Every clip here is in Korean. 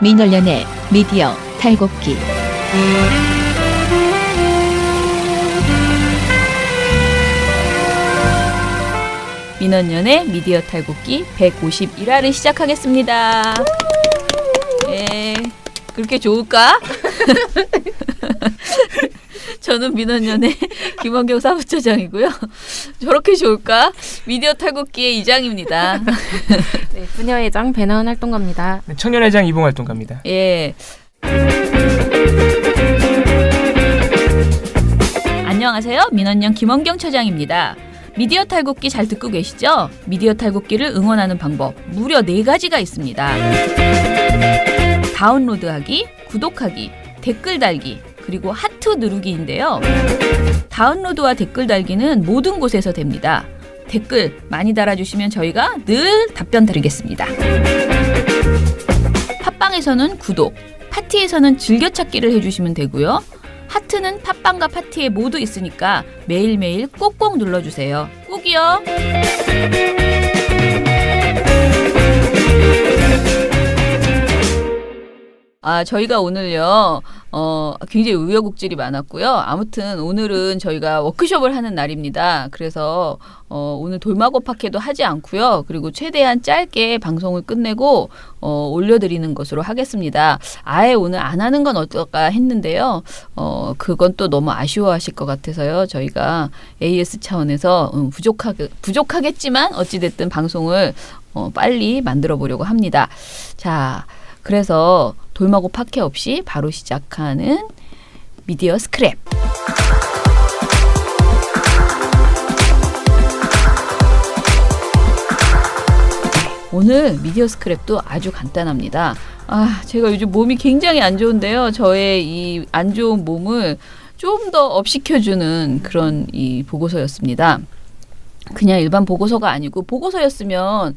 민원련의 미디어 탈곡기. 민원련의 미디어 탈곡기 151화를 시작하겠습니다. 예, 그렇게 좋을까? 저는 민원련의 김원경 사무처장이고요. 저렇게 좋을까? 미디어 탈곡기의 이장입니다. 네, 부녀회장 배나은 활동가입니다. 네, 청년회장 이봉 활동가입니다. 예. 안녕하세요. 민원련 김원경 처장입니다. 미디어 탈곡기 잘 듣고 계시죠? 미디어 탈곡기를 응원하는 방법 무려 4가지가 있습니다. 다운로드하기, 구독하기, 댓글 달기, 그리고 하트 누르기인데요. 다운로드와 댓글 달기는 모든 곳에서 됩니다. 댓글 많이 달아주시면 저희가 늘 답변 드리겠습니다. 팟빵에서는 구독, 파티에서는 즐겨찾기를 해주시면 되고요. 하트는 팟빵과 파티에 모두 있으니까 매일매일 꼭꼭 눌러주세요. 꼭이요. 저희가 오늘요, 굉장히 우여곡절이 많았고요. 아무튼 오늘은 저희가 워크숍을 하는 날입니다. 그래서 오늘 돌마고 파케도 하지 않고요. 그리고 최대한 짧게 방송을 끝내고 올려드리는 것으로 하겠습니다. 아예 오늘 안 하는 건 어떨까 했는데요. 그건 또 너무 아쉬워하실 것 같아서요. 저희가 AS 차원에서 부족하겠지만 어찌됐든 방송을 빨리 만들어 보려고 합니다. 자, 그래서 돌마고 파케 없이 바로 시작하는 미디어 스크랩. 오늘 미디어 스크랩도 아주 간단합니다. 제가 요즘 몸이 굉장히 안 좋은데요. 저의 이 안 좋은 몸을 좀 더 업시켜주는 그런 이 보고서였습니다. 그냥 일반 보고서가 아니고 보고서였으면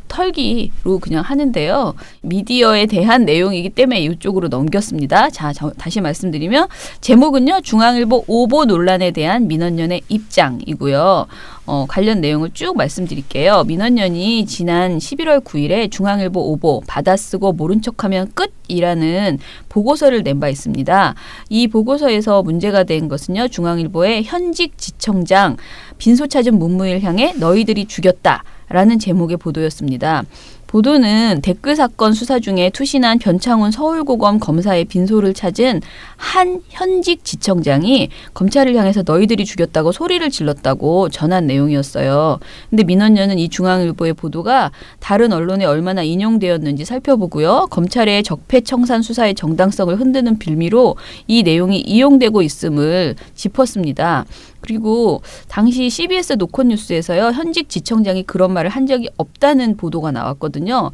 털기로 그냥 하는데요. 미디어에 대한 내용이기 때문에 이쪽으로 넘겼습니다. 자, 다시 말씀드리면 제목은요. 중앙일보 오보 논란에 대한 민원련의 입장이고요. 관련 내용을 쭉 말씀드릴게요. 민원련이 지난 11월 9일에 중앙일보 오보 받아쓰고 모른 척하면 끝이라는 보고서를 낸 바 있습니다. 이 보고서에서 문제가 된 것은요. 중앙일보의 현직 지청장 빈소 찾은 문무일 향해 너희들이 죽였다라는 제목의 보도였습니다. 보도는 댓글 사건 수사 중에 투신한 변창훈 서울고검 검사의 빈소를 찾은 한 현직 지청장이 검찰을 향해서 너희들이 죽였다고 소리를 질렀다고 전한 내용이었어요. 근데 민원련은 이 중앙일보의 보도가 다른 언론에 얼마나 인용되었는지 살펴보고요. 검찰의 적폐청산 수사의 정당성을 흔드는 빌미로 이 내용이 이용되고 있음을 짚었습니다. 그리고 당시 CBS 노컷뉴스에서요. 현직 지청장이 그런 말을 한 적이 없다는 보도가 나왔거든요.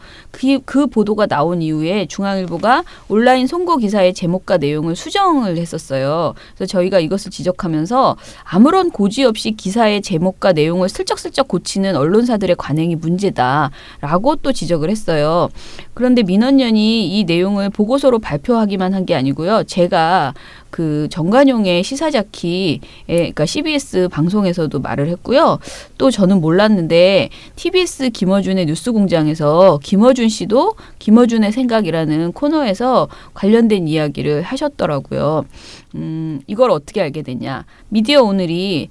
그 보도가 나온 이후에 중앙일보가 온라인 송고 기사의 제목과 내용을 수정을 했었어요. 그래서 저희가 이것을 지적하면서 아무런 고지 없이 기사의 제목과 내용을 슬쩍슬쩍 고치는 언론사들의 관행이 문제다라고 또 지적을 했어요. 그런데 민원련이 이 내용을 보고서로 발표하기만 한 게 아니고요. 제가 그 정관용의 시사자키에, 그러니까 CBS 방송에서도 말을 했고요. 또 저는 몰랐는데 TBS 김어준의 뉴스공장에서 김어준 씨도 김어준의 생각이라는 코너에서 관련된 이야기를 하셨더라고요. 이걸 어떻게 알게 됐냐. 미디어 오늘이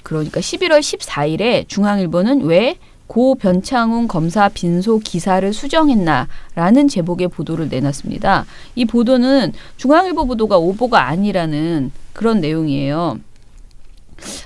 그러니까 11월 14일에 중앙일보는 왜 고 변창훈 검사 빈소 기사를 수정했나라는 제목의 보도를 내놨습니다. 이 보도는 중앙일보 보도가 오보가 아니라는 그런 내용이에요.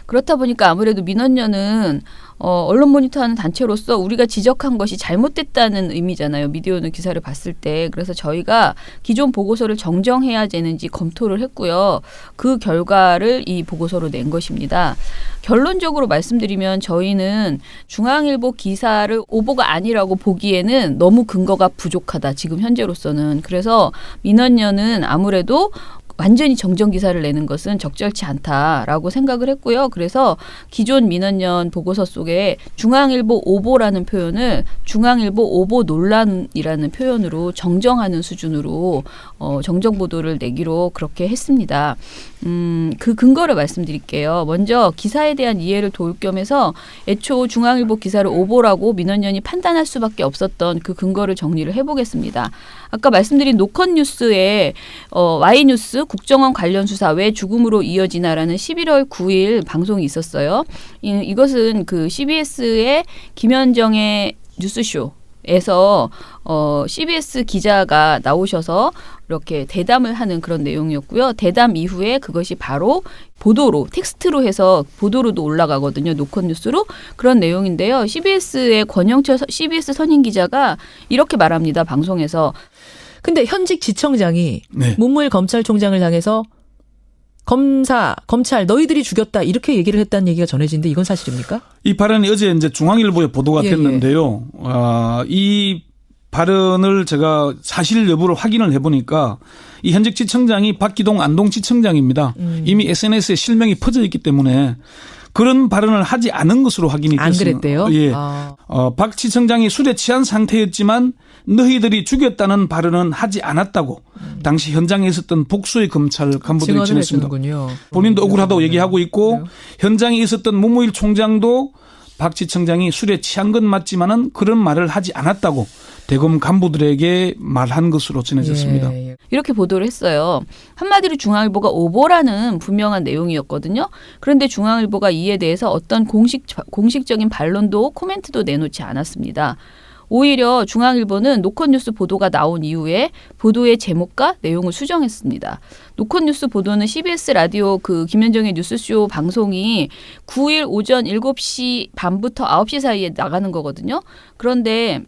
그렇다 보니까 아무래도 민원련은 언론 모니터하는 단체로서 우리가 지적한 것이 잘못됐다는 의미잖아요. 미디어오늘 기사를 봤을 때. 그래서 저희가 기존 보고서를 정정해야 되는지 검토를 했고요. 그 결과를 이 보고서로 낸 것입니다. 결론적으로 말씀드리면 저희는 중앙일보 기사를 오보가 아니라고 보기에는 너무 근거가 부족하다. 지금 현재로서는. 그래서 민원련은 아무래도 완전히 정정 기사를 내는 것은 적절치 않다라고 생각을 했고요. 그래서 기존 민원연 보고서 속에 중앙일보 오보라는 표현을 중앙일보 오보 논란이라는 표현으로 정정하는 수준으로 정정 보도를 내기로 그렇게 했습니다. 그 근거를 말씀드릴게요. 먼저 기사에 대한 이해를 도울 겸해서 애초 중앙일보 기사를 오보라고 민원연이 판단할 수밖에 없었던 그 근거를 정리를 해보겠습니다. 아까 말씀드린 노컷뉴스에 Y뉴스 국정원 관련 수사 왜 죽음으로 이어지나라는 11월 9일 방송이 있었어요. 이것은 그 CBS의 김현정의 뉴스쇼에서 CBS 기자가 나오셔서 이렇게 대담을 하는 그런 내용이었고요. 대담 이후에 그것이 바로 보도로 텍스트로 해서 보도로도 올라가거든요. 노컷뉴스로 그런 내용인데요. CBS의 권영철 CBS 선임 기자가 이렇게 말합니다. 방송에서. 근데 현직 지청장이 네. 문무일 검찰총장을 향해서 검찰 너희들이 죽였다 이렇게 얘기를 했다는 얘기가 전해지는데 이건 사실입니까? 이 발언이 어제 이제 중앙일보에 보도가 예, 됐는데요. 이 발언을 제가 사실 여부를 확인을 해보니까 이 현직 지청장이 박기동 안동지청장입니다. 이미 SNS에 실명이 퍼져 있기 때문에 그런 발언을 하지 않은 것으로 확인이 됐습니다. 안 그랬대요? 예. 아. 박 지청장이 술에 취한 상태였지만 너희들이 죽였다는 발언은 하지 않았다고 당시 현장에 있었던 복수의 검찰 간부들이 증언을 전했습니다. 해주는군요. 본인도 억울하다고 얘기하고 있고 네. 현장에 있었던 문무일 총장도 박 지청장이 술에 취한 건 맞지만은 그런 말을 하지 않았다고 대검 간부들에게 말한 것으로 전해졌습니다. 예, 예. 이렇게 보도를 했어요. 한마디로 중앙일보가 오보라는 분명한 내용이었거든요. 그런데 중앙일보가 이에 대해서 어떤 공식적인 반론도 코멘트도 내놓지 않았습니다. 오히려 중앙일보는 노컷뉴스 보도가 나온 이후에 보도의 제목과 내용을 수정했습니다. 노컷뉴스 보도는 CBS 라디오 그 김현정의 뉴스쇼 방송이 9일 오전 7시 반부터 9시 사이에 나가는 거거든요. 그런데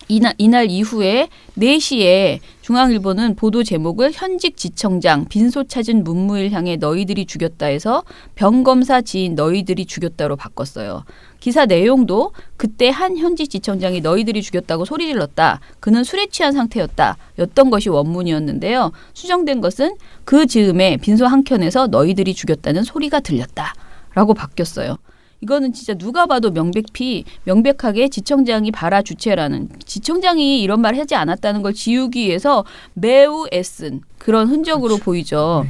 이날 이후에 4시에 중앙일보는 보도 제목을 현직 지청장 빈소 찾은 문무일 향해 너희들이 죽였다 해서 병검사 지인 너희들이 죽였다로 바꿨어요. 기사 내용도 그때 한 현직 지청장이 너희들이 죽였다고 소리 질렀다. 그는 술에 취한 상태였다. 였던 것이 원문이었는데요. 수정된 것은 그 즈음에 빈소 한켠에서 너희들이 죽였다는 소리가 들렸다. 라고 바뀌었어요. 이거는 진짜 누가 봐도 명백하게 지청장이 발화 주체라는 지청장이 이런 말 하지 않았다는 걸 지우기 위해서 매우 애쓴 그런 흔적으로 보이죠.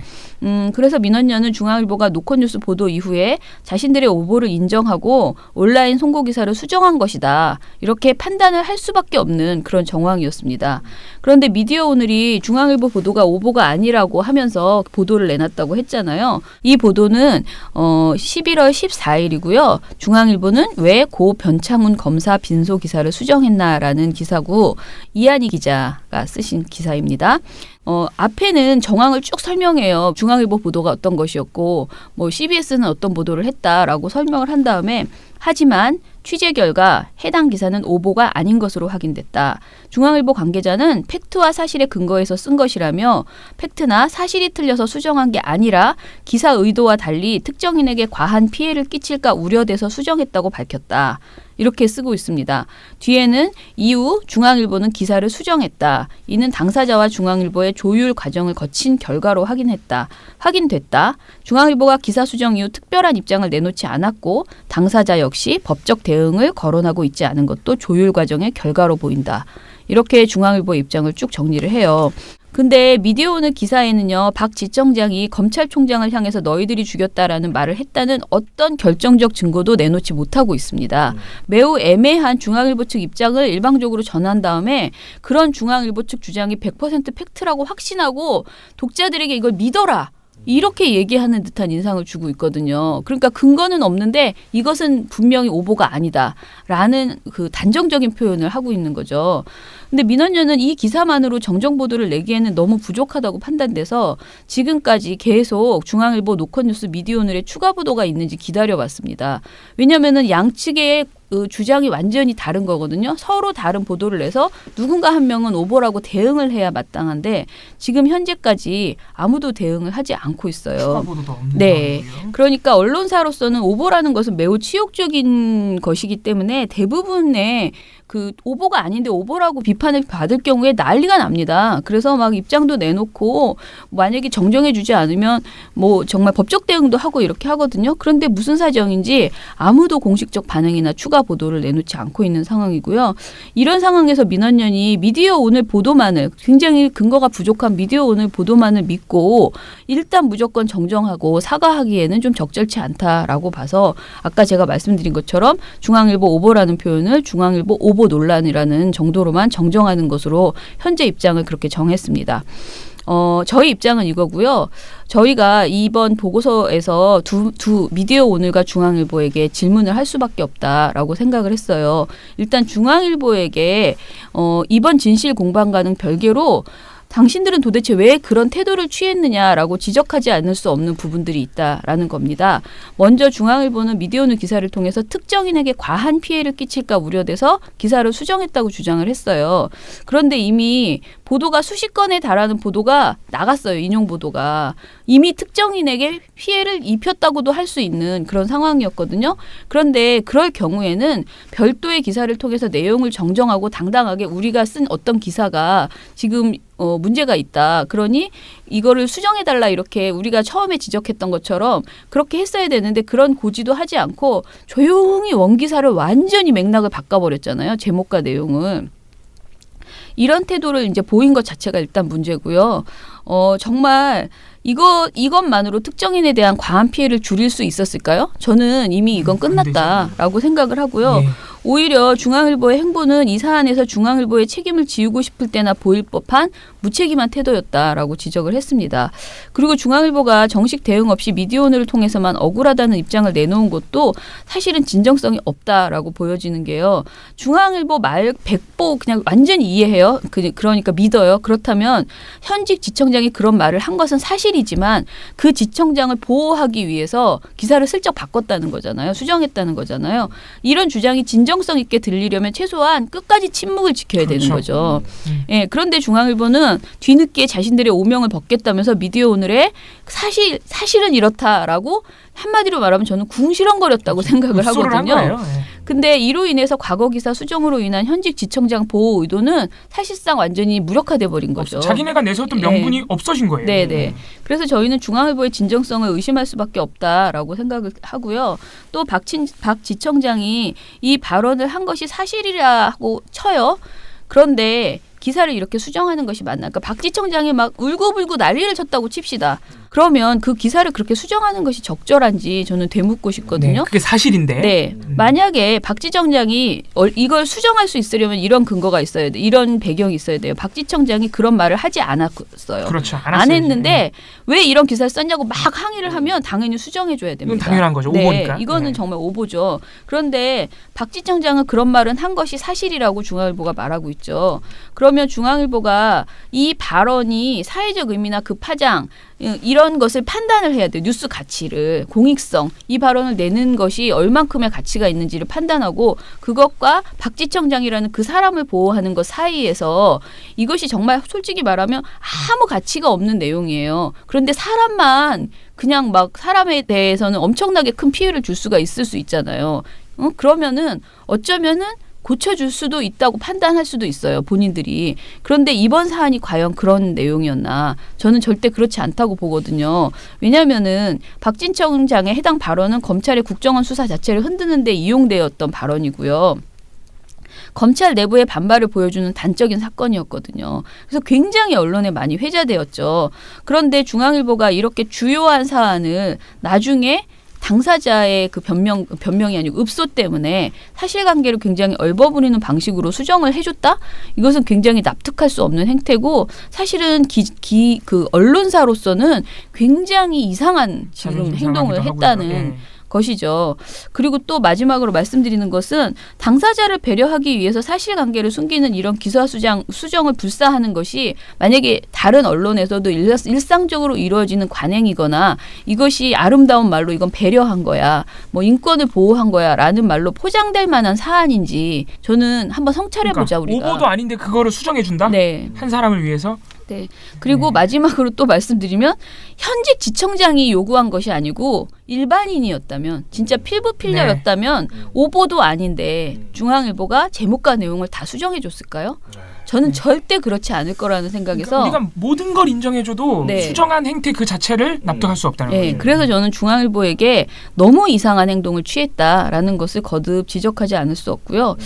그래서 민원연은 중앙일보가 노컷뉴스 보도 이후에 자신들의 오보를 인정하고 온라인 송고 기사를 수정한 것이다. 이렇게 판단을 할 수밖에 없는 그런 정황이었습니다. 그런데 미디어 오늘이 중앙일보 보도가 오보가 아니라고 하면서 보도를 내놨다고 했잖아요. 이 보도는 11월 14일이고요. 중앙일보는 왜 고 변창훈 검사 빈소 기사를 수정했나라는 기사고 이한희 기자가 쓰신 기사입니다. 앞에는 정황을 쭉 설명해요. 중앙일보 보도가 어떤 것이었고 뭐 CBS는 어떤 보도를 했다라고 설명을 한 다음에 하지만 취재 결과 해당 기사는 오보가 아닌 것으로 확인됐다. 중앙일보 관계자는 팩트와 사실에 근거해서 쓴 것이라며 팩트나 사실이 틀려서 수정한 게 아니라 기사 의도와 달리 특정인에게 과한 피해를 끼칠까 우려돼서 수정했다고 밝혔다. 이렇게 쓰고 있습니다. 뒤에는 이후 중앙일보는 기사를 수정했다. 이는 당사자와 중앙일보의 조율 과정을 거친 결과로 확인됐다. 중앙일보가 기사 수정 이후 특별한 입장을 내놓지 않았고 당사자 역시 법적 대응을 거론하고 있지 않은 것도 조율 과정의 결과로 보인다. 이렇게 중앙일보의 입장을 쭉 정리를 해요. 근데 미디어오늘 기사에는요. 박 지청장이 검찰총장을 향해서 너희들이 죽였다라는 말을 했다는 어떤 결정적 증거도 내놓지 못하고 있습니다. 매우 애매한 중앙일보 측 입장을 일방적으로 전한 다음에 그런 중앙일보 측 주장이 100% 팩트라고 확신하고 독자들에게 이걸 믿어라. 이렇게 얘기하는 듯한 인상을 주고 있거든요. 그러니까 근거는 없는데 이것은 분명히 오보가 아니다라는 그 단정적인 표현을 하고 있는 거죠. 근데 민원연은 이 기사만으로 정정 보도를 내기에는 너무 부족하다고 판단돼서 지금까지 계속 중앙일보, 노컷뉴스, 미디어오늘의 추가 보도가 있는지 기다려봤습니다. 왜냐하면은 양측의 주장이 완전히 다른 거거든요. 서로 다른 보도를 내서 누군가 한 명은 오보라고 대응을 해야 마땅한데 지금 현재까지 아무도 대응을 하지 않고 있어요. 추가 보도도 없는 네. 상황이고요. 그러니까 언론사로서는 오보라는 것은 매우 치욕적인 것이기 때문에 대부분의 그 오보가 아닌데 오보라고 비판을 받을 경우에 난리가 납니다. 그래서 막 입장도 내놓고 만약에 정정해주지 않으면 뭐 정말 법적 대응도 하고 이렇게 하거든요. 그런데 무슨 사정인지 아무도 공식적 반응이나 추가 보도를 내놓지 않고 있는 상황이고요. 이런 상황에서 민원연이 미디어 오늘 보도만을 굉장히 근거가 부족한 미디어 오늘 보도만을 믿고 일단 무조건 정정하고 사과하기에는 좀 적절치 않다라고 봐서 아까 제가 말씀드린 것처럼 중앙일보 오보라는 표현을 중앙일보 오보 논란이라는 정도로만 정정하는 것으로 현재 입장을 그렇게 정했습니다. 저희 입장은 이거고요. 저희가 이번 보고서에서 두 미디어 오늘과 중앙일보에게 질문을 할 수밖에 없다라고 생각을 했어요. 일단 중앙일보에게 이번 진실 공방과는 별개로 당신들은 도대체 왜 그런 태도를 취했느냐라고 지적하지 않을 수 없는 부분들이 있다라는 겁니다. 먼저 중앙일보는 미디어오늘 기사를 통해서 특정인에게 과한 피해를 끼칠까 우려돼서 기사를 수정했다고 주장을 했어요. 그런데 이미 보도가 수십 건에 달하는 보도가 나갔어요. 인용 보도가. 이미 특정인에게 피해를 입혔다고도 할 수 있는 그런 상황이었거든요. 그런데 그럴 경우에는 별도의 기사를 통해서 내용을 정정하고 당당하게 우리가 쓴 어떤 기사가 지금 문제가 있다. 그러니 이거를 수정해달라 이렇게 우리가 처음에 지적했던 것처럼 그렇게 했어야 되는데 그런 고지도 하지 않고 조용히 원기사를 완전히 맥락을 바꿔버렸잖아요. 제목과 내용을. 이런 태도를 이제 보인 것 자체가 일단 문제고요. 정말 이것만으로 특정인에 대한 과한 피해를 줄일 수 있었을까요? 저는 이미 이건 끝났다라고 생각을 하고요. 네. 오히려 중앙일보의 행보는 이 사안에서 중앙일보의 책임을 지우고 싶을 때나 보일 법한 무책임한 태도였다라고 지적을 했습니다. 그리고 중앙일보가 정식 대응 없이 미디어오늘을 통해서만 억울하다는 입장을 내놓은 것도 사실은 진정성이 없다라고 보여지는 게요. 중앙일보 말 100보 그냥 완전히 이해해요. 그러니까 믿어요. 그렇다면 현직 지청장이 그런 말을 한 것은 사실이지만 그 지청장을 보호하기 위해서 기사를 슬쩍 바꿨다는 거잖아요. 수정했다는 거잖아요. 이런 주장이 진정성 있게 들리려면 최소한 끝까지 침묵을 지켜야 되는 거죠. 예, 그런데 중앙일보는 뒤늦게 자신들의 오명을 벗겠다면서 미디어오늘에 사실은 이렇다라고 한마디로 말하면 저는 궁시렁거렸다고 생각을 하거든요. 근데 이로 인해서 과거 기사 수정으로 인한 현직 지청장 보호 의도는 사실상 완전히 무력화돼 버린 거죠. 자기네가 내세웠던 명분이 없어진 거예요. 네네. 그래서 저희는 중앙일보의 진정성을 의심할 수밖에 없다라고 생각을 하고요. 또 박 지청장이 이 발언을 한 것이 사실이라고 쳐요. 그런데 기사를 이렇게 수정하는 것이 맞나? 그러니까 박 지청장이 막 울고불고 난리를 쳤다고 칩시다. 그러면 그 기사를 그렇게 수정하는 것이 적절한지 저는 되묻고 싶거든요. 네, 그게 사실인데. 네. 만약에 박 지청장이 이걸 수정할 수 있으려면 이런 근거가 있어야 돼. 이런 배경이 있어야 돼요. 박 지청장이 그런 말을 하지 않았어요. 그렇죠. 안 했는데 왜 이런 기사를 썼냐고 막 항의를 하면 당연히 수정해줘야 됩니다. 이건 당연한 거죠. 네, 오보니까. 이거는 네. 정말 오보죠. 그런데 박 지청장은 그런 말은 한 것이 사실이라고 중앙일보가 말하고 있죠. 그러면 중앙일보가 이 발언이 사회적 의미나 그 파장 이런 것을 판단을 해야 돼요. 뉴스 가치를, 공익성, 이 발언을 내는 것이 얼만큼의 가치가 있는지를 판단하고 그것과 박 지청장이라는 그 사람을 보호하는 것 사이에서 이것이 정말 솔직히 말하면 아무 가치가 없는 내용이에요. 그런데 사람만 그냥 막 사람에 대해서는 엄청나게 큰 피해를 줄 수가 있을 수 있잖아요. 그러면은 어쩌면은 고쳐줄 수도 있다고 판단할 수도 있어요. 본인들이. 그런데 이번 사안이 과연 그런 내용이었나. 저는 절대 그렇지 않다고 보거든요. 왜냐하면은 박진청 장의 해당 발언은 검찰의 국정원 수사 자체를 흔드는 데 이용되었던 발언이고요. 검찰 내부의 반발을 보여주는 단적인 사건이었거든요. 그래서 굉장히 언론에 많이 회자되었죠. 그런데 중앙일보가 이렇게 주요한 사안을 나중에 당사자의 그 변명이 아니고 읍소 때문에 사실관계를 굉장히 얼버무리는 방식으로 수정을 해줬다? 이것은 굉장히 납득할 수 없는 행태고 사실은 그 언론사로서는 굉장히 이상한 지금 행동을 했다는 것이죠. 그리고 또 마지막으로 말씀드리는 것은 당사자를 배려하기 위해서 사실관계를 숨기는 이런 기사 수정을 불사하는 것이 만약에 다른 언론에서도 일상적으로 이루어지는 관행이거나 이것이 아름다운 말로 이건 배려한 거야, 뭐 인권을 보호한 거야 라는 말로 포장될 만한 사안인지 저는 한번 성찰해보자. 그러니까 우리가. 오보도 아닌데 그거를 수정해준다? 네. 한 사람을 위해서? 네. 그리고 마지막으로 또 말씀드리면 현직 지청장이 요구한 것이 아니고 일반인이었다면 진짜 필부필려였다면 오보도 아닌데 중앙일보가 제목과 내용을 다 수정해 줬을까요? 저는 절대 그렇지 않을 거라는 생각에서 그러니까 우리가 모든 걸 인정해줘도 네. 수정한 행태 그 자체를 납득할 수 없다는 네, 거죠. 그래서 저는 중앙일보에게 너무 이상한 행동을 취했다라는 것을 거듭 지적하지 않을 수 없고요.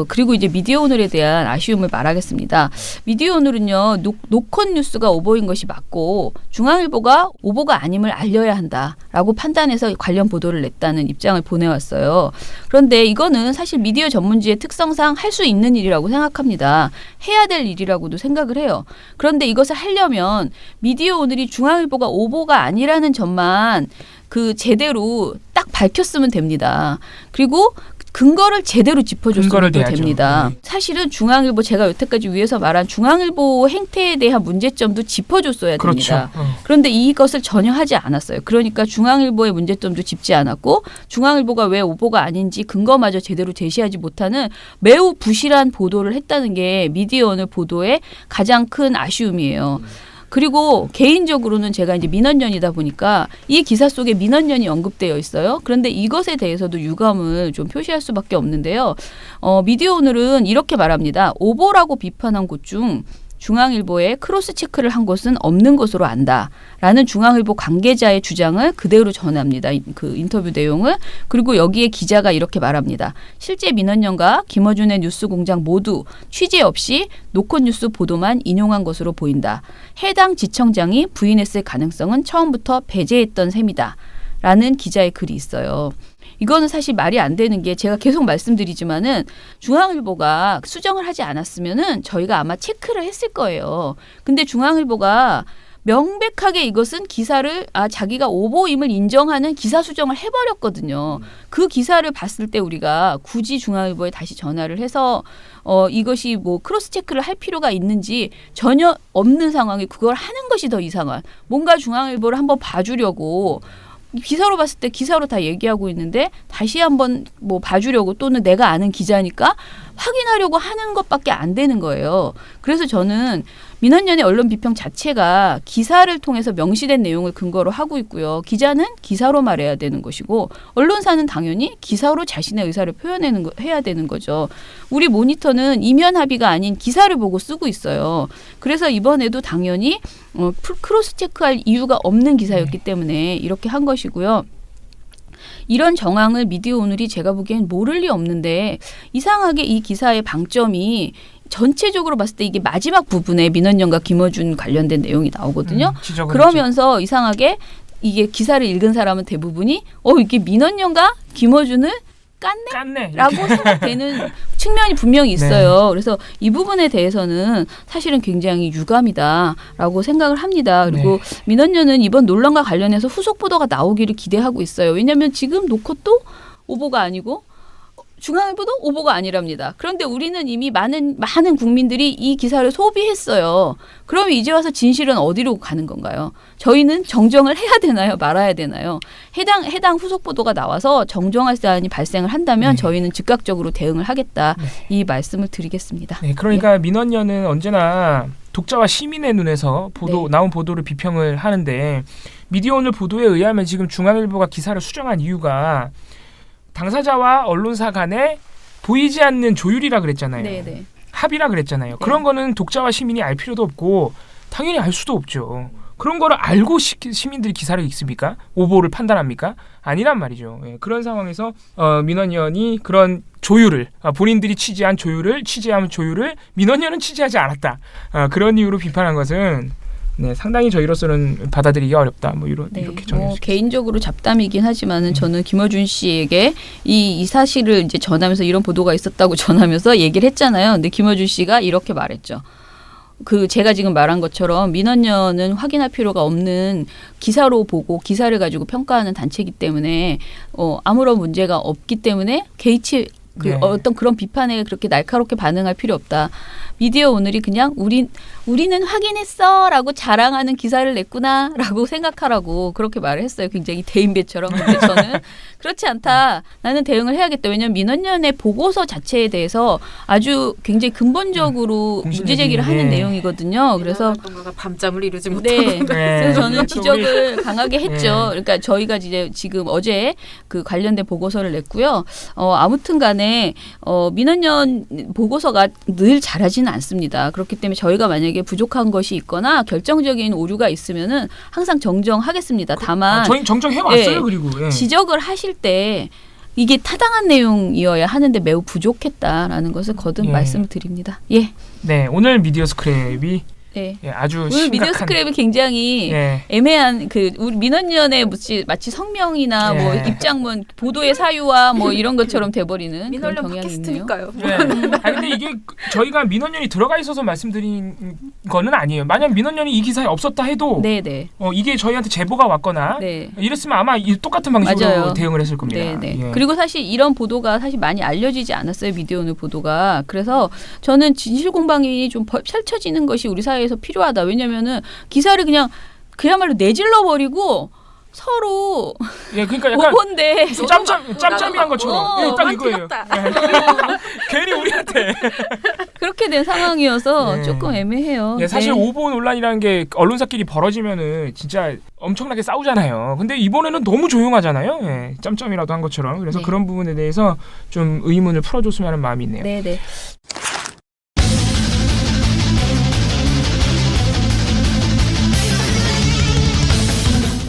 그리고 이제 미디어오늘에 대한 아쉬움을 말하겠습니다. 미디어오늘은요, 노컷 뉴스가 오보인 것이 맞고 중앙일보가 오보가 아님을 알려야 한다라고 판단해서 관련 보도를 냈다는 입장을 보내왔어요. 그런데 이거는 사실 미디어 전문지의 특성상 할 수 있는 일이라고 생각합니다. 해야 될 일이라고도 생각을 해요. 그런데 이것을 하려면 미디어오늘이 중앙일보가 오보가 아니라는 점만 제대로 딱 밝혔으면 됩니다. 그리고 근거를 제대로 짚어줬으면 됩니다. 사실은 중앙일보 제가 여태까지 위에서 말한 중앙일보 행태에 대한 문제점도 짚어줬어야 됩니다. 그렇죠. 그런데 이것을 전혀 하지 않았어요. 그러니까 중앙일보의 문제점도 짚지 않았고 중앙일보가 왜 오보가 아닌지 근거마저 제대로 제시하지 못하는 매우 부실한 보도를 했다는 게 미디어오늘 보도의 가장 큰 아쉬움이에요. 그리고 개인적으로는 제가 이제 민원연이다 보니까 이 기사 속에 민원연이 언급되어 있어요. 그런데 이것에 대해서도 유감을 좀 표시할 수밖에 없는데요. 미디어오늘은 이렇게 말합니다. 오보라고 비판한 곳 중 중앙일보에 크로스 체크를 한 곳은 없는 것으로 안다라는 중앙일보 관계자의 주장을 그대로 전합니다. 그 인터뷰 내용을. 그리고 여기에 기자가 이렇게 말합니다. 실제 민원연과 김어준의 뉴스공장 모두 취재 없이 노컷 뉴스 보도만 인용한 것으로 보인다. 해당 지청장이 부인했을 가능성은 처음부터 배제했던 셈이다. 라는 기자의 글이 있어요. 이거는 사실 말이 안 되는 게 제가 계속 말씀드리지만은 중앙일보가 수정을 하지 않았으면은 저희가 아마 체크를 했을 거예요. 근데 중앙일보가 명백하게 이것은 기사를 자기가 오보임을 인정하는 기사 수정을 해버렸거든요. 그 기사를 봤을 때 우리가 굳이 중앙일보에 다시 전화를 해서 이것이 뭐 크로스 체크를 할 필요가 있는지 전혀 없는 상황에 그걸 하는 것이 더 이상한. 뭔가 중앙일보를 한번 봐주려고. 기사로 봤을 때 기사로 다 얘기하고 있는데 다시 한번 뭐 봐주려고 또는 내가 아는 기자니까 확인하려고 하는 것밖에 안 되는 거예요. 그래서 저는 민원연의 언론 비평 자체가 기사를 통해서 명시된 내용을 근거로 하고 있고요. 기자는 기사로 말해야 되는 것이고 언론사는 당연히 기사로 자신의 의사를 해야 되는 거죠. 우리 모니터는 이면 합의가 아닌 기사를 보고 쓰고 있어요. 그래서 이번에도 당연히 크로스 체크할 이유가 없는 기사였기 때문에 이렇게 한 것이고요. 이런 정황을 미디어오늘이 제가 보기엔 모를 리 없는데 이상하게 이 기사의 방점이 전체적으로 봤을 때 이게 마지막 부분에 민원연과 김어준 관련된 내용이 나오거든요. 그러면서 이상하게 이게 기사를 읽은 사람은 대부분이 이게 민원연과 김어준을 깠네? 라고 생각되는 측면이 분명히 있어요. 그래서 이 부분에 대해서는 사실은 굉장히 유감이다라고 생각을 합니다. 그리고 민원연은 이번 논란과 관련해서 후속 보도가 나오기를 기대하고 있어요. 왜냐하면 지금 노컷도 오보가 아니고 중앙일보도 오보가 아니랍니다. 그런데 우리는 이미 많은 국민들이 이 기사를 소비했어요. 그럼 이제 와서 진실은 어디로 가는 건가요? 저희는 정정을 해야 되나요? 말아야 되나요? 해당 후속 보도가 나와서 정정할 사안이 발생을 한다면 저희는 즉각적으로 대응을 하겠다. 이 말씀을 드리겠습니다. 네, 그러니까 민원연은 언제나 독자와 시민의 눈에서 나온 보도를 비평을 하는데 미디어오늘 보도에 의하면 지금 중앙일보가 기사를 수정한 이유가 당사자와 언론사 간에 보이지 않는 조율이라 그랬잖아요. 네네. 합의라 그랬잖아요. 그런 거는 독자와 시민이 알 필요도 없고 당연히 알 수도 없죠. 그런 거를 알고 시민들이 기사를 읽습니까? 오보를 판단합니까? 아니란 말이죠. 그런 상황에서 민원연이 그런 조율을 본인들이 취재한 조율을 민원연은 취재하지 않았다. 그런 이유로 비판한 것은 상당히 저희로서는 받아들이기 어렵다. 이렇게 정리할 수 개인적으로 잡담이긴 하지만은 저는 김어준 씨에게 이 사실을 이제 전하면서 이런 보도가 있었다고 전하면서 얘기를 했잖아요. 근데 김어준 씨가 이렇게 말했죠. 그 제가 지금 말한 것처럼 민원연은 확인할 필요가 없는 기사로 보고 기사를 가지고 평가하는 단체이기 때문에 아무런 문제가 없기 때문에 개의치 네. 어떤 그런 비판에 그렇게 날카롭게 반응할 필요 없다. 미디어 오늘이 그냥 우리는 확인했어라고 자랑하는 기사를 냈구나라고 생각하라고 그렇게 말을 했어요. 굉장히 대인배처럼. 근데 저는 그렇지 않다. 나는 대응을 해야겠다. 왜냐하면 민원연의 보고서 자체에 대해서 아주 굉장히 근본적으로 문제 제기를 하는 내용이거든요. 그래서 활동가가 밤잠을 이루지 네. 못하고 그래서 저는 지적을 강하게 했죠. 그러니까 저희가 이제 지금 어제 그 관련된 보고서를 냈고요. 아무튼 간에 민원연 보고서가 늘 잘하지는 않습니다. 그렇기 때문에 저희가 만약에 부족한 것이 있거나 결정적인 오류가 있으면은 항상 정정하겠습니다. 다만 저희 정정해 왔어요. 예, 그리고 예. 지적을 하실 때 이게 타당한 내용이어야 하는데 매우 부족했다라는 것을 거듭 예. 말씀을 드립니다. 예. 네, 오늘 미디어 스크랩이 네. 예, 아주 오늘 심각한 미디어 스크랩이 굉장히 예. 애매한 우리 민원연의 마치 성명이나 뭐 예. 입장문 보도의 사유와 뭐 이런 것처럼 돼버리는 그런 민원련 경향이 있네요. 팟캐스트니까요. 네. 아니 근데 이게 저희가 민원연이 들어가 있어서 말씀드린 거는 아니에요. 만약 민원연이 이 기사에 없었다 해도 네네. 이게 저희한테 제보가 왔거나 네. 이랬으면 아마 똑같은 방식으로 맞아요. 대응을 했을 겁니다. 네네. 예. 그리고 사실 이런 보도가 사실 많이 알려지지 않았어요. 미디어 오늘 보도가. 그래서 저는 진실 공방이 좀 펼쳐지는 것이 우리 사회에서 필요하다. 왜냐면은 기사를 그야말로 내질러 버리고 서로 예, 그러니까 약간 오건데 무슨 짬짬이한 것처럼 예, 딱 이거예요. 예. 괜히 우리한테 그렇게 된 상황이어서 네. 조금 애매해요. 예, 사실 네. 오보 논란이라는 게 언론사끼리 벌어지면은 진짜 엄청나게 싸우잖아요. 근데 이번에는 너무 조용하잖아요. 예, 짬짬이라도 한 것처럼. 그래서 네. 그런 부분에 대해서 좀 의문을 풀어줬으면 하는 마음이 있네요. 네네.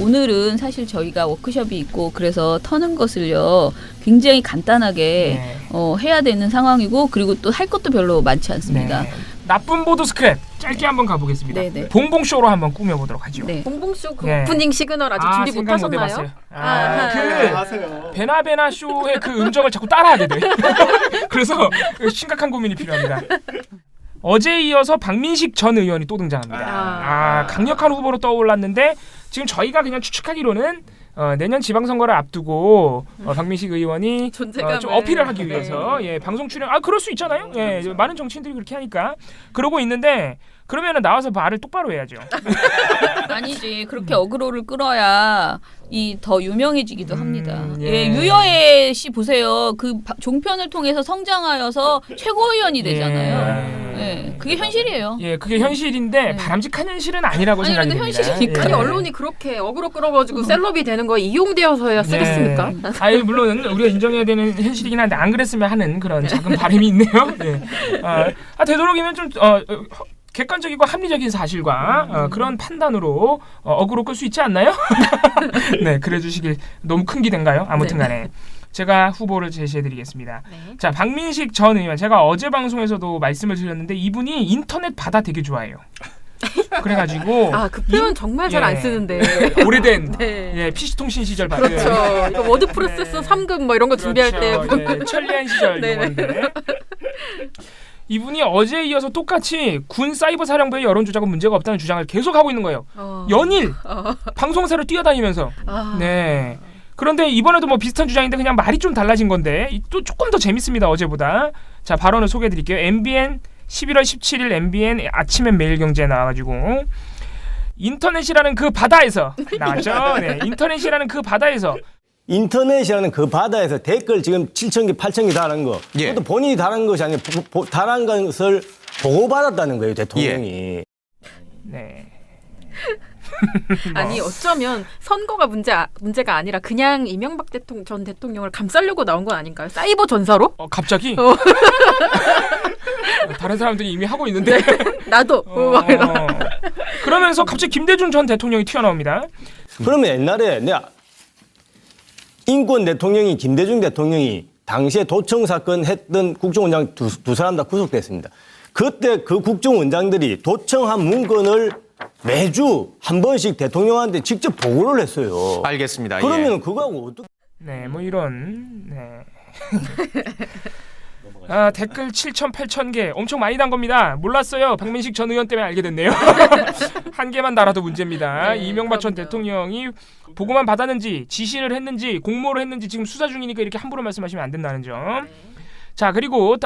오늘은 사실 저희가 워크숍이 있고 그래서 터는 것을요 굉장히 간단하게 네. 해야 되는 상황이고 그리고 또 할 것도 별로 많지 않습니다. 네. 나쁜 보도 스크랩 짧게 한번 가보겠습니다. 네네. 봉봉 쇼로 한번 꾸며보도록 하죠. 네. 봉봉쇼 그 예. 오프닝 시그널 아직 준비 생각 못 못하셨나요? 해봤어요. 아하. 그 베나베나 쇼의 그 음정을 자꾸 따라하게 돼. 그래서 심각한 고민이 필요합니다. 어제에 이어서 박민식 전 의원이 또 등장합니다. 강력한 후보로 떠올랐는데 지금 저희가 그냥 추측하기로는 내년 지방선거를 앞두고 박민식 의원이 존재감을. 좀 어필을 하기 위해서 네. 예, 방송 출연 그럴 수 있잖아요. 예, 많은 정치인들이 그렇게 하니까 그러고 있는데 그러면은 나와서 말을 똑바로 해야죠. 아니지 그렇게 어그로를 끌어야 더 유명해지기도 합니다. 예. 예, 유여애 씨 보세요. 그 종편을 통해서 성장하여서 최고위원이 되잖아요. 예, 그게 현실이에요. 예, 그게 현실인데 네. 바람직한 현실은 아니라고 아니, 생각이 근데 듭니다. 현실이니까. 아니 언론이 그렇게 어그로 끌어가지고 셀럽이 되는 거 이용되어서야 쓰겠습니까? 네. 아니 물론 우리가 인정해야 되는 현실이긴 한데 안 그랬으면 하는 그런 작은 바람이 있네요. 네. 되도록이면 좀 객관적이고 합리적인 사실과 그런 판단으로 어그로 끌 수 있지 않나요? 네, 그래주시길 너무 큰 기대인가요? 아무튼간에 제가 후보를 제시해드리겠습니다. 네. 자, 박민식 전 의원 제가 어제 방송에서도 말씀을 드렸는데 이분이 인터넷 바다 되게 좋아해요. 그래가지고 그 표현 정말 잘 안 예. 쓰는데. 오래된 네. 예, PC 통신 시절 그렇죠. 이거 워드 프로세서 3급 뭐 이런 거 준비할 때. 예, 천리안 시절 네네. 용어인데 이분이 어제에 이어서 똑같이 군 사이버 사령부의 여론 조작은 문제가 없다는 주장을 계속 하고 있는 거예요. 연일 방송사를 뛰어다니면서. 네. 그런데 이번에도 뭐 비슷한 주장인데 그냥 말이 좀 달라진 건데 또 조금 더 재밌습니다. 어제보다. 자, 발언을 소개해드릴게요. MBN 11월 17일 MBN 아침엔 매일경제에 나와가지고 인터넷이라는 그 바다에서 나왔죠. 네. 인터넷이라는 그 바다에서 인터넷이라는 그 바다에서 댓글 지금 7,000개, 8,000개 달한 거. 예. 그것도 본인이 달한 것이 아니라 달한 것을 보고받았다는 거예요, 대통령이. 네. 아니 어쩌면 선거가 문제가 아니라 그냥 이명박 전 대통령을 감싸려고 나온 건 아닌가요? 사이버 전사로? 갑자기? 다른 사람들이 이미 하고 있는데 나도. 막 이런. 그러면서 갑자기 김대중 전 대통령이 튀어나옵니다. 그러면 옛날에 내가 인권 대통령이 김대중 대통령이 당시에 도청 사건 했던 국정원장 두 사람 다 구속됐습니다. 그때 그 국정원장들이 도청한 문건을 매주 한 번씩 대통령한테 직접 보고를 했어요. 알겠습니다. 그러면 그거하고 어떻게? 네, 뭐 이런. 네. 댓글 7천 8천 개 엄청 많이 단 겁니다. 몰랐어요. 박민식 전 의원 때문에 알게 됐네요. 한 개만 달아도 문제입니다. 네, 이명박 전 그럼요. 대통령이 보고만 받았는지 지시를 했는지 공모를 했는지 지금 수사 중이니까 이렇게 함부로 말씀하시면 안 된다는 점. 자 그리고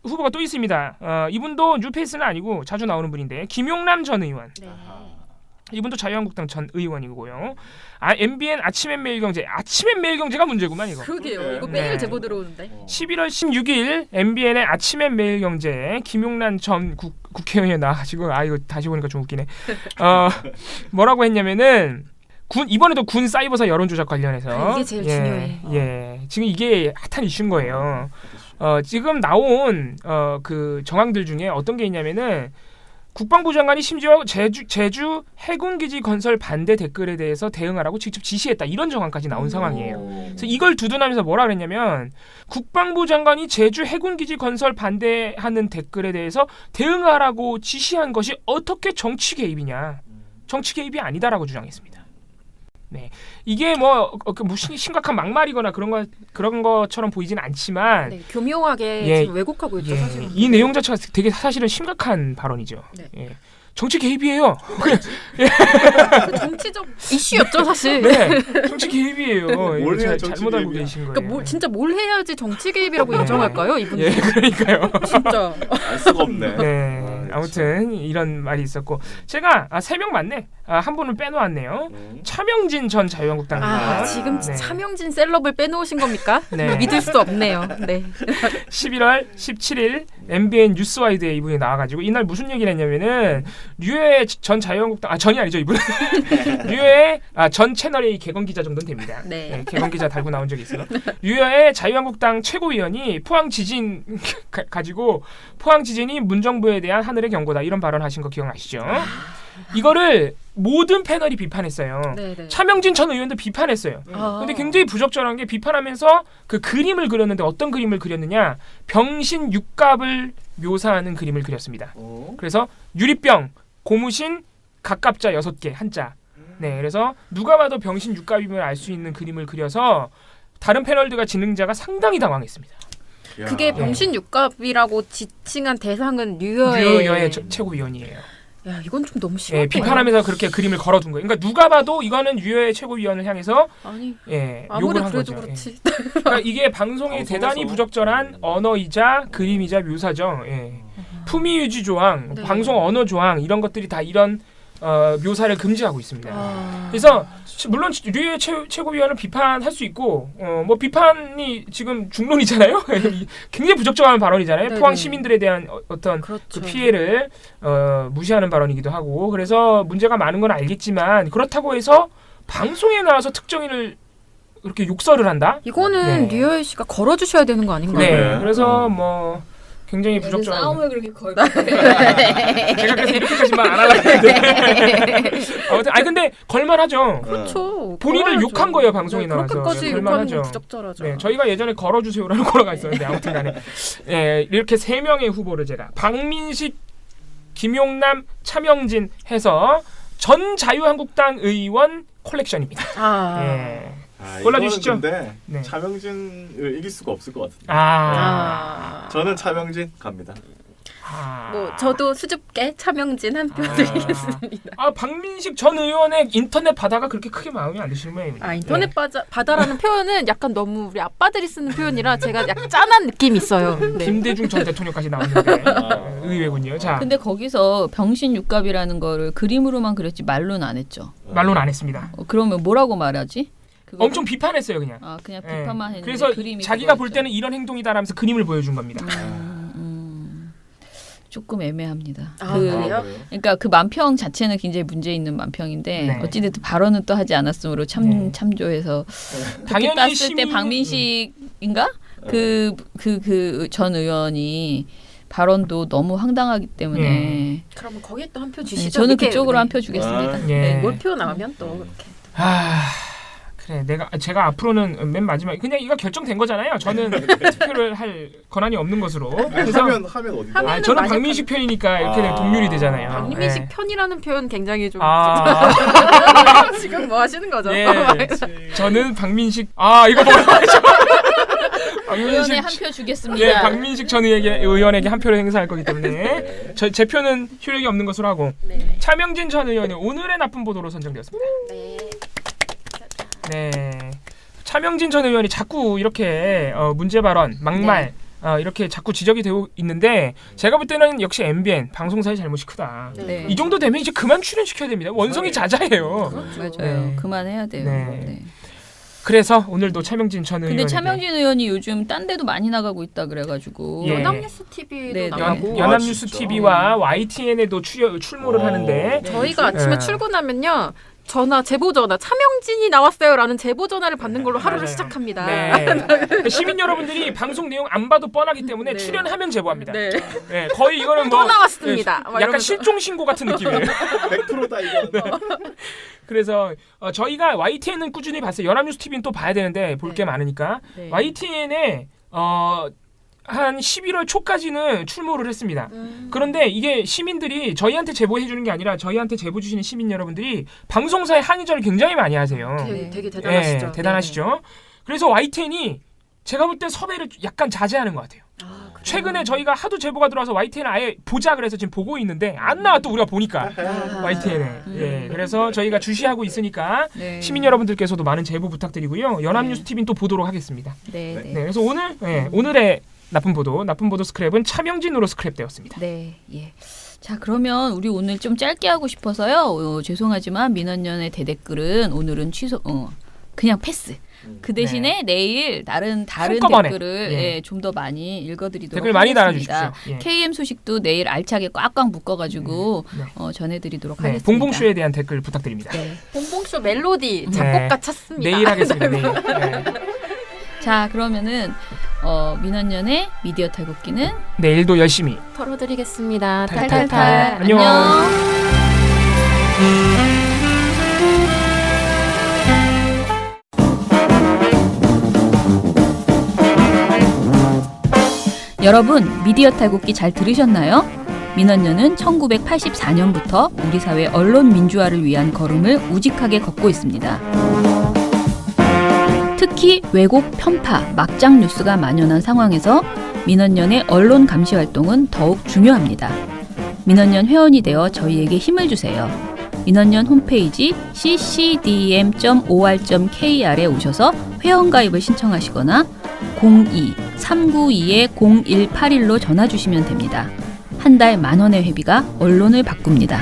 후보가 또 있습니다. 이분도 뉴페이스는 아니고 자주 나오는 분인데 김용남 전 의원. 네. 이분도 자유한국당 전 의원이고요. MBN 아침엔 매일경제. 아침엔 매일경제가 문제구만 이거. 그러게요. 이거 네. 매일 제보 들어오는데. 11월 16일 MBN의 아침엔 매일경제 김용남 전 국회의원이 나와가지고 이거 다시 보니까 좀 웃기네. 뭐라고 했냐면은 이번에도 군 사이버사 여론조작 관련해서 이게 제일 중요해. 예, 지금 이게 핫한 이슈인 거예요. 지금 나온 그 정황들 중에 어떤 게 있냐면은 국방부 장관이 심지어 제주 해군기지 건설 반대 댓글에 대해서 대응하라고 직접 지시했다. 이런 정황까지 나온 상황이에요. 그래서 이걸 두둔하면서 뭐라 그랬냐면 국방부 장관이 제주 해군기지 건설 반대하는 댓글에 대해서 대응하라고 지시한 것이 어떻게 정치 개입이냐. 정치 개입이 아니다라고 주장했습니다. 네, 이게 뭐 무슨 심각한 막말이거나 그런 것처럼 보이진 않지만 네, 교묘하게 예, 지금 왜곡하고 있죠. 사실은. 이 내용 자체가 되게 사실은 심각한 발언이죠. 네. 예. 정치 개입이에요. 그 정치적 이슈였죠, 사실. 네, 정치 개입이에요. 뭘 이거 해야 잘못 정치 알고 개입이야. 계신 거예요. 그러니까 진짜 뭘 해야지 정치 개입이라고 네. 인정할까요, 이분들? 예, 그러니까요. 진짜. 알 수가 없네. 네, 아무튼 이런 말이 있었고 제가 3명 맞네. 한 분은 빼놓았네요. 차명진 전 자유한국당 의원. 지금 네. 차명진 셀럽을 빼놓으신 겁니까? 네. 믿을 수 없네요. 네. 11월 17일 MBN 뉴스와이드에 이분이 나와가지고 이날 무슨 얘기를 했냐면은 류해 전 자유한국당 전이 아니죠 이분은 류해 전 채널A 개건 기자 정도는 됩니다. 네. 개건 기자 달고 나온 적이 있어요. 류해 자유한국당 최고위원이 포항 지진 가지고 포항 지진이 문정부에 대한 하늘의 경고다 이런 발언하신 거 기억나시죠? 이거를 모든 패널이 비판했어요. 네네. 차명진 전 의원도 비판했어요. 근데 굉장히 부적절한 게 비판하면서 그 그림을 그렸는데 어떤 그림을 그렸느냐 병신 육갑을 묘사하는 그림을 그렸습니다. 그래서 유리병, 고무신, 갑갑자 6개 한자. 네, 그래서 누가 봐도 병신 육갑임을 알 수 있는 그림을 그려서 다른 패널들과 진행자가 상당히 당황했습니다. 그게 병신육갑이라고 지칭한 대상은 류여의 류여의 최고위원이에요. 야, 이건 좀 너무 심해. 예, 비판하면서 그렇게 그림을 걸어둔 거예요. 그러니까 누가 봐도 이거는 류여의 최고위원을 향해서 아니 욕을 아무리 한 그래도 거죠. 그렇지. 그러니까 이게 방송에 대단히 부적절한 언어이자 그림이자 묘사죠. 품위 유지 조항, 네. 방송 언어 조항 이런 것들이 다 이런 묘사를 금지하고 있습니다. 그래서 그래서 물론 류의 최고위원을 비판할 수 있고 뭐 비판이 지금 중론이잖아요. 굉장히 부적절한 발언이잖아요. 네네. 포항 시민들에 대한 어떤 그렇죠. 그 피해를 무시하는 발언이기도 하고 그래서 문제가 많은 건 알겠지만 그렇다고 해서 방송에 나와서 특정인을 그렇게 욕설을 한다? 이거는 네. 류여의 씨가 걸어주셔야 되는 거 아닌가요? 네. 그래서 뭐 굉장히 부적절한. 싸움을 그렇게 걸고 제가 그래서 이렇게까지만 안 하려고 했는데. 아무튼 근데 걸만하죠. 그렇죠. 본인을 걸어야죠. 욕한 거예요, 방송에 나와서. 그렇게까지 네, 욕하는 걸만하죠. 건 부적절하죠. 네, 저희가 예전에 걸어주세요라는 코너가 있었는데 아무튼간에 이렇게 3명의 후보를 제가 박민식, 김용남, 차명진 해서 전 자유한국당 의원 콜렉션입니다. 아. 골라주시죠. 이거는 근데 네. 차명진을 이길 수가 없을 것 같은데. 저는 차명진 갑니다. 뭐 저도 수줍게 차명진 한 표 드리겠습니다. 박민식 전 의원의 인터넷 바다가 그렇게 크게 마음에 안 드시는 모양입니다. 인터넷 바다라는 표현은 약간 너무 우리 아빠들이 쓰는 표현이라 제가 약간 짠한 느낌이 있어요. 네. 김대중 전 대통령까지 나왔는데 의외군요. 자, 근데 거기서 병신 육갑이라는 거를 그림으로만 그렸지 말로는 안 했죠. 말로는 안 했습니다. 그러면 뭐라고 말하지? 그거를? 엄청 비판했어요, 그냥. 그냥 예. 비판만 했는데 그래서 그림이 자기가 볼 그거였죠. 때는 이런 행동이다라면서 그림을 보여준 겁니다. 조금 애매합니다. 그래요? 그러니까 그 만평 자체는 굉장히 문제 있는 만평인데 네. 어찌됐든 발언은 또 하지 않았으므로 참조해서 당연히 땄을 때 시민- 박민식인가 그 전 의원이 발언도 너무 황당하기 때문에 그러면 거기에 또 한 표 네, 주시죠. 저는 이렇게, 그쪽으로 네. 한 표 주겠습니다. 예. 몰표 나오면 또 그렇게. 그래, 제가 앞으로는 맨 마지막 그냥 이거 결정된 거잖아요. 저는 투표를 할 권한이 없는 것으로. 그래서 하면 어디? 하면- 저는 만약 박민식 편이니까 이렇게 되면 동률이 되잖아요. 박민식 예. 편이라는 표현 굉장히 좀 지금 지금 뭐 하시는 거죠? 예. 저는 박민식 이거 뭐라고 의원에 한 표 주겠습니다. 예, 박민식 전 의원에게 한 표를 행사할 거기 때문에 제 표는 효력이 없는 것으로 하고 차명진 전 의원이 오늘의 나쁜 보도로 선정되었습니다. 네. 차명진 전 의원이 자꾸 이렇게 문제 발언, 막말 이렇게 자꾸 지적이 되고 있는데 제가 볼 때는 역시 MBN 방송사의 잘못이 크다. 네. 이 정도 되면 이제 그만 출연시켜야 됩니다. 원성이 자자해요. 맞아요. 네. 그만해야 돼요. 네. 네. 그래서 오늘도 차명진 전 의원이 근데 차명진 의원이 요즘 딴 데도 많이 나가고 있다 그래가지고 예. 연합뉴스 TV도 네, 나가고 연합뉴스 TV와 YTN에도 출몰을 하는데 저희가 아침에 예. 출근하면요. 제보 전화 차명진이 나왔어요라는 제보 전화를 받는 걸로 하루를 맞아요. 시작합니다. 네. 시민 여러분들이 방송 내용 안 봐도 뻔하기 때문에 네. 출연하면 제보합니다. 네. 네, 거의 이거는 또 뭐 나왔습니다. 막 약간 이러면서. 실종 신고 같은 느낌이에요. 100%다 이거. 그래서 저희가 YTN은 꾸준히 봤어요. 연합뉴스 TV는 또 봐야 되는데 볼 게 많으니까 네. YTN에 한 11월 초까지는 출몰을 했습니다. 그런데 이게 시민들이 저희한테 제보해 주는 게 아니라 저희한테 제보 주시는 시민 여러분들이 방송사의 항의절을 굉장히 많이 하세요. 되게 대단하시죠. 네, 대단하시죠. 그래서 YTN이 제가 볼 때 섭외를 약간 자제하는 것 같아요. 최근에 저희가 하도 제보가 들어와서 YTN을 아예 보자 그래서 지금 보고 있는데 안 나와 또 우리가 보니까 YTN에. 예, 그래서 저희가 주시하고 있으니까 네. 시민 여러분들께서도 많은 제보 부탁드리고요. 연합뉴스 TV는 또 보도록 하겠습니다. 네, 네, 네. 그래서 오늘의 나쁜 보도 스크랩은 차명진으로 스크랩되었습니다. 네, 예. 자, 그러면 우리 오늘 좀 짧게 하고 싶어서요. 죄송하지만 민원연의 대댓글은 오늘은 그냥 패스. 그 대신에 내일 다른 한꺼번에. 댓글을 예. 좀 더 많이 읽어드리도록 댓글 많이 하겠습니다. 달아주십시오. 예. KM 소식도 내일 알차게 꽉꽉 묶어가지고 네. 전해드리도록 네, 하겠습니다. 봉봉쇼에 대한 댓글 부탁드립니다. 네. 봉봉쇼 멜로디 작곡가 네. 찾습니다. 내일 하겠습니다. 내일. 네. 자, 그러면은 민원연의 미디어 탈곡기는 내일도 열심히. 털어드리겠습니다. 탈탈탈. 탈탈탈. 안녕. 여러분, 미디어 탈곡기 잘 들으셨나요? 민원연은 1984년부터 우리 사회 언론 민주화를 위한 걸음을 우직하게 걷고 있습니다. 특히 왜곡, 편파, 막장 뉴스가 만연한 상황에서 민원연의 언론 감시 활동은 더욱 중요합니다. 민원연 회원이 되어 저희에게 힘을 주세요. 민원연 홈페이지 ccdm.or.kr에 오셔서 회원가입을 신청하시거나 02-392-0181로 전화 주시면 됩니다. 한 달 10,000원의 회비가 언론을 바꿉니다.